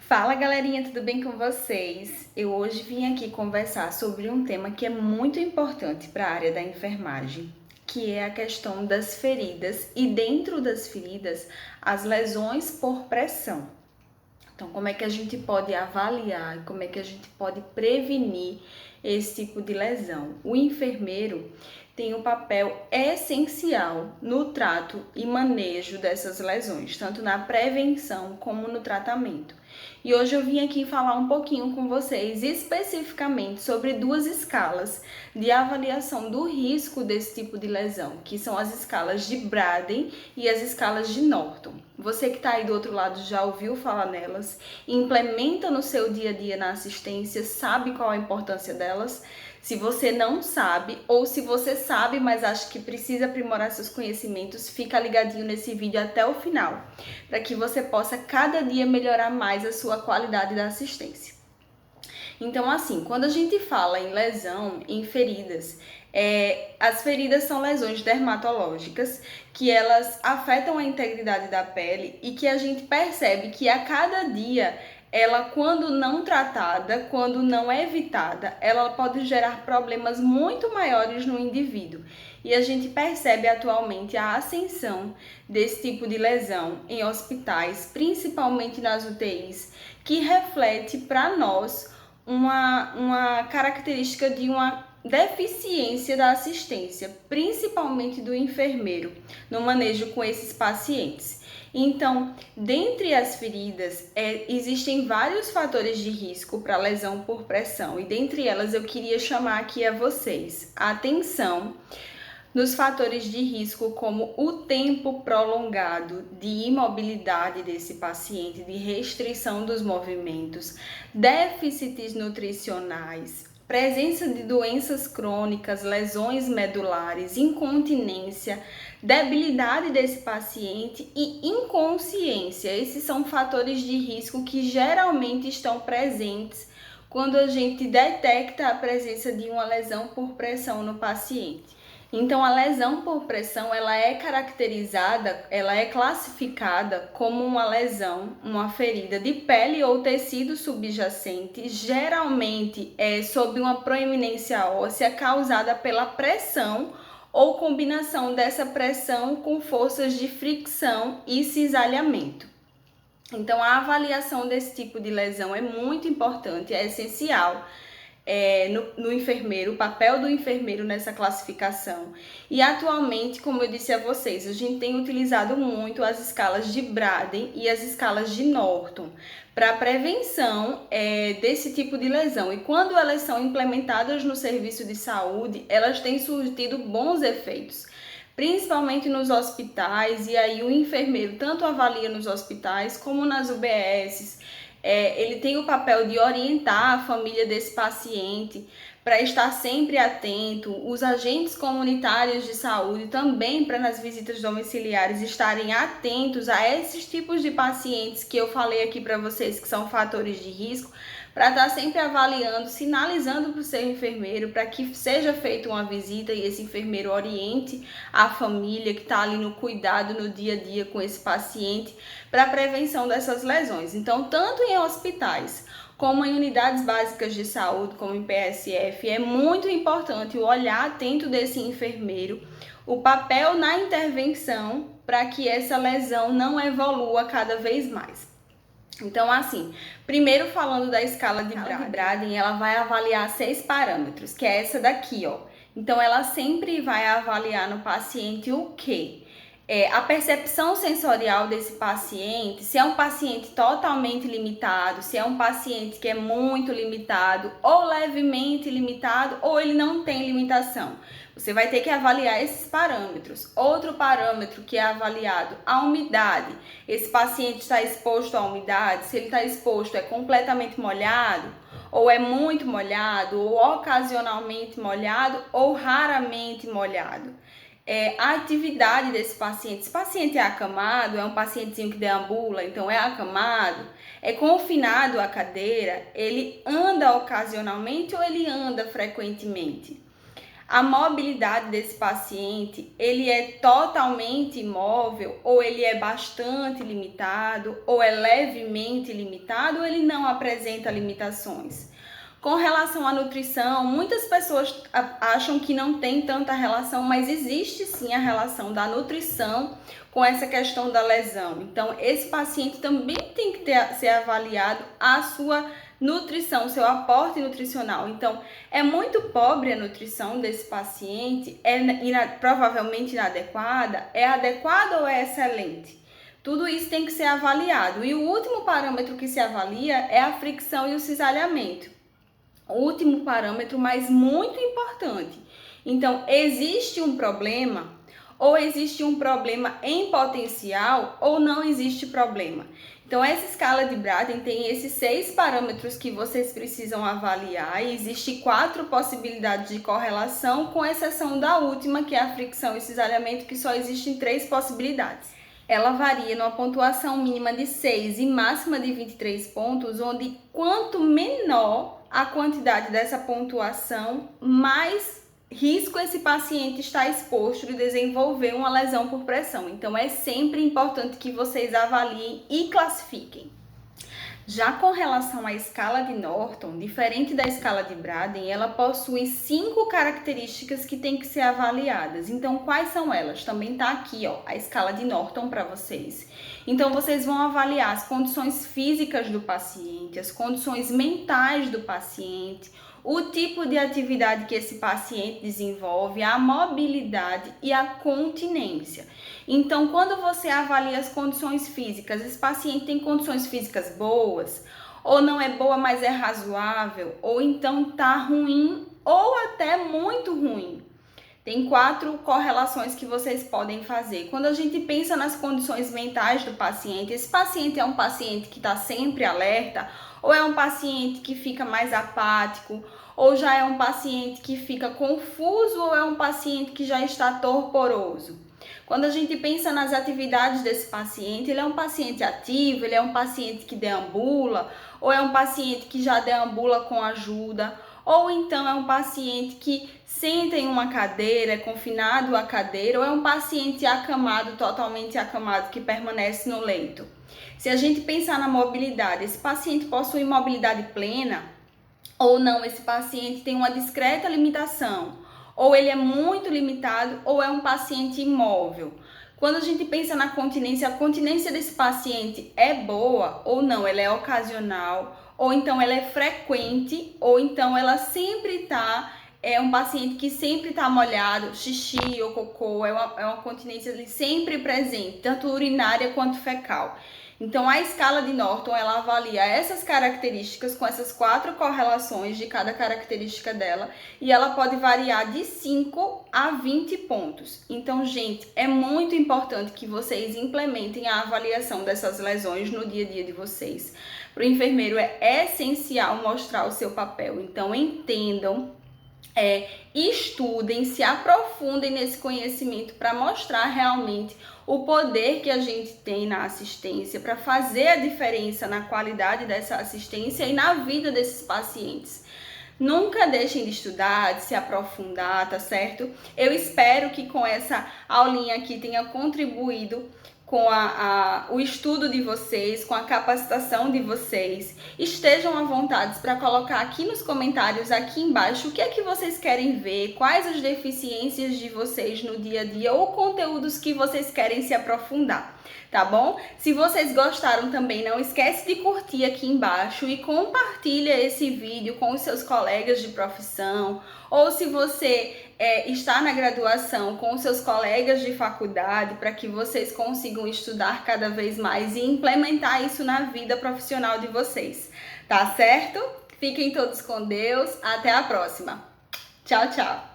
Fala galerinha, tudo bem com vocês? Eu hoje vim aqui conversar sobre um tema que é muito importante para a área da enfermagem, que é a questão das feridas e dentro das feridas, as lesões por pressão. Então, como é que a gente pode avaliar, como é que a gente pode prevenir esse tipo de lesão? O enfermeiro tem um papel essencial no trato e manejo dessas lesões, tanto na prevenção como no tratamento. E hoje eu vim aqui falar um pouquinho com vocês especificamente sobre duas escalas de avaliação do risco desse tipo de lesão, que são as escalas de Braden e as escalas de Norton. Você que está aí do outro lado já ouviu falar nelas, implementa no seu dia a dia na assistência, sabe qual a importância delas? Se você não sabe, ou se você sabe, mas acha que precisa aprimorar seus conhecimentos, fica ligadinho nesse vídeo até o final, para que você possa cada dia melhorar mais a sua qualidade da assistência. Então, assim, quando a gente fala em lesão, em feridas, as feridas são lesões dermatológicas que elas afetam a integridade da pele e que a gente percebe que a cada dia ela, quando não tratada, quando não evitada, ela pode gerar problemas muito maiores no indivíduo. E a gente percebe atualmente a ascensão desse tipo de lesão em hospitais, principalmente nas UTIs, que reflete para nós uma característica de uma deficiência da assistência, principalmente do enfermeiro, no manejo com esses pacientes. Então, dentre as feridas, existem vários fatores de risco para lesão por pressão, e dentre elas eu queria chamar aqui a vocês a atenção nos fatores de risco, como o tempo prolongado de imobilidade desse paciente, de restrição dos movimentos, déficits nutricionais, presença de doenças crônicas, lesões medulares, incontinência, debilidade desse paciente e inconsciência. Esses são fatores de risco que geralmente estão presentes quando a gente detecta a presença de uma lesão por pressão no paciente. Então, a lesão por pressão, ela é caracterizada, ela é classificada como uma lesão, uma ferida de pele ou tecido subjacente, geralmente sob uma proeminência óssea causada pela pressão ou combinação dessa pressão com forças de fricção e cisalhamento. Então, a avaliação desse tipo de lesão é muito importante, é essencial. No enfermeiro, o papel do enfermeiro nessa classificação. E atualmente, como eu disse a vocês, a gente tem utilizado muito as escalas de Braden e as escalas de Norton para prevenção desse tipo de lesão. E quando elas são implementadas no serviço de saúde, elas têm surtido bons efeitos, principalmente nos hospitais, e aí o enfermeiro tanto avalia nos hospitais como nas UBSs. Ele tem o papel de orientar a família desse paciente para estar sempre atento, os agentes comunitários de saúde também para nas visitas domiciliares estarem atentos a esses tipos de pacientes que eu falei aqui para vocês que são fatores de risco, para estar sempre avaliando, sinalizando para o seu enfermeiro para que seja feita uma visita e esse enfermeiro oriente a família que está ali no cuidado no dia a dia com esse paciente para a prevenção dessas lesões. Então, tanto em hospitais como em unidades básicas de saúde, como em PSF, é muito importante o olhar atento desse enfermeiro, o papel na intervenção para que essa lesão não evolua cada vez mais. Então, assim, primeiro falando da escala de Braden, ela vai avaliar 6 parâmetros, que é essa daqui, ó. Então, ela sempre vai avaliar no paciente o quê? A percepção sensorial desse paciente, se é um paciente totalmente limitado, se é um paciente que é muito limitado, ou levemente limitado, ou ele não tem limitação. Você vai ter que avaliar esses parâmetros. Outro parâmetro que é avaliado, a umidade. Esse paciente está exposto à umidade, se ele está exposto, é completamente molhado, ou é muito molhado, ou ocasionalmente molhado, ou raramente molhado. A atividade desse paciente. Esse paciente é acamado, é um pacientezinho que deambula, então é acamado, é confinado à cadeira, ele anda ocasionalmente ou ele anda frequentemente? A mobilidade desse paciente, ele é totalmente imóvel, ou ele é bastante limitado, ou é levemente limitado, ou ele não apresenta limitações? Com relação à nutrição, muitas pessoas acham que não tem tanta relação, mas existe sim a relação da nutrição com essa questão da lesão. Então, esse paciente também tem que ser avaliado a sua nutrição, seu aporte nutricional. Então, é muito pobre a nutrição desse paciente, provavelmente inadequada, é adequada ou é excelente? Tudo isso tem que ser avaliado. E o último parâmetro que se avalia é a fricção e o cisalhamento. O último parâmetro, mas muito importante. Então, existe um problema, ou existe um problema em potencial, ou não existe problema. Então, essa escala de Braden tem esses 6 parâmetros que vocês precisam avaliar, e existe 4 possibilidades de correlação, com exceção da última, que é a fricção e cisalhamento, que só existem 3 possibilidades. Ela varia numa pontuação mínima de 6 e máxima de 23 pontos, onde quanto menor a quantidade dessa pontuação, mais risco esse paciente está exposto de desenvolver uma lesão por pressão. Então, é sempre importante que vocês avaliem e classifiquem. Já com relação à escala de Norton, diferente da escala de Braden, ela possui 5 características que têm que ser avaliadas. Então, quais são elas? Também está aqui, ó, a escala de Norton para vocês. Então, vocês vão avaliar as condições físicas do paciente, as condições mentais do paciente, o tipo de atividade que esse paciente desenvolve, a mobilidade e a continência. Então, quando você avalia as condições físicas, esse paciente tem condições físicas boas, ou não é boa, mas é razoável, ou então tá ruim, ou até muito ruim. Tem 4 correlações que vocês podem fazer. Quando a gente pensa nas condições mentais do paciente, esse paciente é um paciente que está sempre alerta, ou é um paciente que fica mais apático, ou já é um paciente que fica confuso, ou é um paciente que já está torporoso. Quando a gente pensa nas atividades desse paciente, ele é um paciente ativo, ele é um paciente que deambula, ou é um paciente que já deambula com ajuda, ou então é um paciente que senta em uma cadeira, é confinado à cadeira, ou é um paciente acamado, totalmente acamado, que permanece no leito. Se a gente pensar na mobilidade, esse paciente possui mobilidade plena ou não, esse paciente tem uma discreta limitação, ou ele é muito limitado, ou é um paciente imóvel. Quando a gente pensa na continência, a continência desse paciente é boa ou não, ela é ocasional, ou então ela é frequente, ou então ela sempre está, é um paciente que sempre está molhado, xixi ou cocô, é uma continência sempre presente, tanto urinária quanto fecal. Então, a escala de Norton, ela avalia essas características com essas 4 correlações de cada característica dela, e ela pode variar de 5 a 20 pontos. Então, gente, é muito importante que vocês implementem a avaliação dessas lesões no dia a dia de vocês. Para o enfermeiro é essencial mostrar o seu papel, então entendam, estudem, se aprofundem nesse conhecimento para mostrar realmente o poder que a gente tem na assistência, para fazer a diferença na qualidade dessa assistência e na vida desses pacientes. Nunca deixem de estudar, de se aprofundar, tá certo? Eu espero que com essa aulinha aqui tenha contribuído com o estudo de vocês, com a capacitação de vocês. Estejam à vontade para colocar aqui nos comentários, aqui embaixo, o que é que vocês querem ver, quais as deficiências de vocês no dia a dia ou conteúdos que vocês querem se aprofundar, tá bom? Se vocês gostaram também, não esquece de curtir aqui embaixo e compartilha esse vídeo com os seus colegas de profissão, ou se você está na graduação com os seus colegas de faculdade, para que vocês consigam estudar cada vez mais e implementar isso na vida profissional de vocês, tá certo? Fiquem todos com Deus, até a próxima. Tchau, tchau!